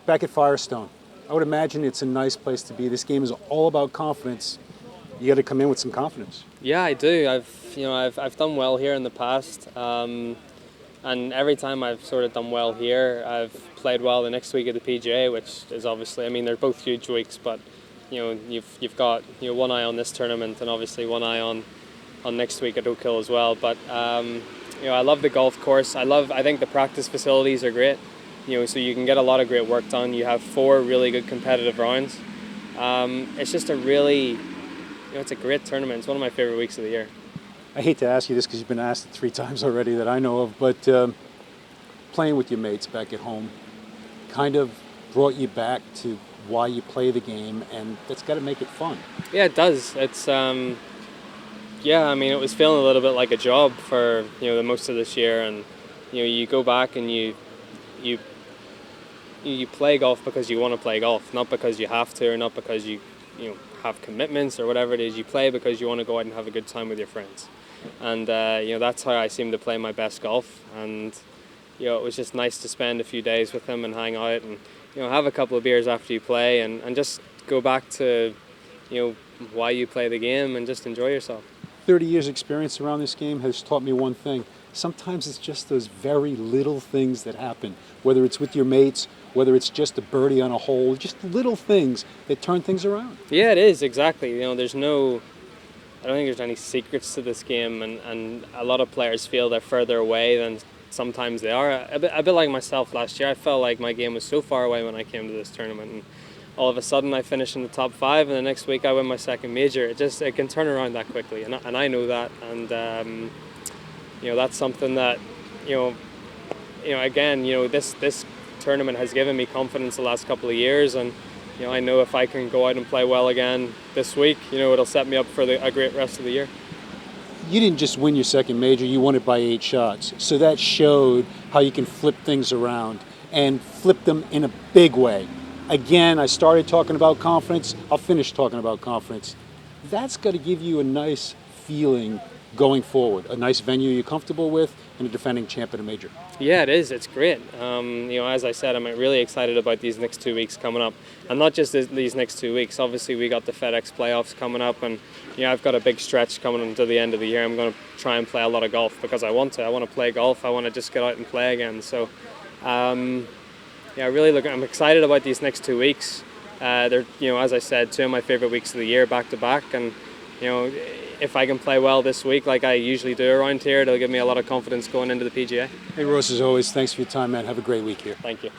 Back at Firestone, I would imagine it's a nice place to be. This game is all about confidence. You got to come in with some confidence. Yeah, I do. I've done well here in the past, and every time I've sort of done well here, I've played well the next week at the PGA, which is obviously, I mean, they're both huge weeks, but you've got one eye on this tournament and obviously one eye on next week at Oak Hill as well. But I love the golf course. I think the practice facilities are great. So you can get a lot of great work done. You have 4 really good competitive rounds. It's just a really, it's a great tournament. It's one of my favorite weeks of the year. I hate to ask you this because you've been asked it 3 times already that I know of, but playing with your mates back at home kind of brought you back to why you play the game, and that's got to make it fun. Yeah, it does. It's I mean, it was feeling a little bit like a job for the most of this year, and you go back and you play golf because you want to play golf, not because you have to, or not because you have commitments or whatever it is. You play because you want to go out and have a good time with your friends, and that's how I seem to play my best golf. And it was just nice to spend a few days with them and hang out and have a couple of beers after you play and just go back to why you play the game and just enjoy yourself. 30 years experience around this game has taught me one thing. Sometimes it's just those very little things that happen, whether it's with your mates, whether it's just a birdie on a hole, just little things that turn things around. Yeah, it is, exactly. I don't think there's any secrets to this game, and a lot of players feel they're further away than sometimes they are. A bit like myself last year. I felt like my game was so far away when I came to this tournament, and all of a sudden I finish in the top 5, and the next week I win my second major. It can turn around that quickly, and I know that, and that's something that again, this tournament has given me confidence the last couple of years, and I know if I can go out and play well again this week, it'll set me up for a great rest of the year. You didn't just win your second major, you won it by 8 shots. So that showed how you can flip things around and flip them in a big way. Again, I started talking about confidence, I'll finish talking about confidence. That's got to give you a nice feeling going forward, a nice venue you're comfortable with, and a defending champ at a major. Yeah, it is. It's great. As I said, I'm really excited about these next 2 weeks coming up, and not just these next 2 weeks. Obviously, we got the FedEx playoffs coming up, and I've got a big stretch coming until the end of the year. I'm going to try and play a lot of golf because I want to. I want to play golf. I want to just get out and play again. So, I'm excited about these next 2 weeks. They're, as I said, 2 of my favorite weeks of the year, back to back, and if I can play well this week like I usually do around here, it'll give me a lot of confidence going into the PGA. Hey, Ross, as always, thanks for your time, man. Have a great week here. Thank you.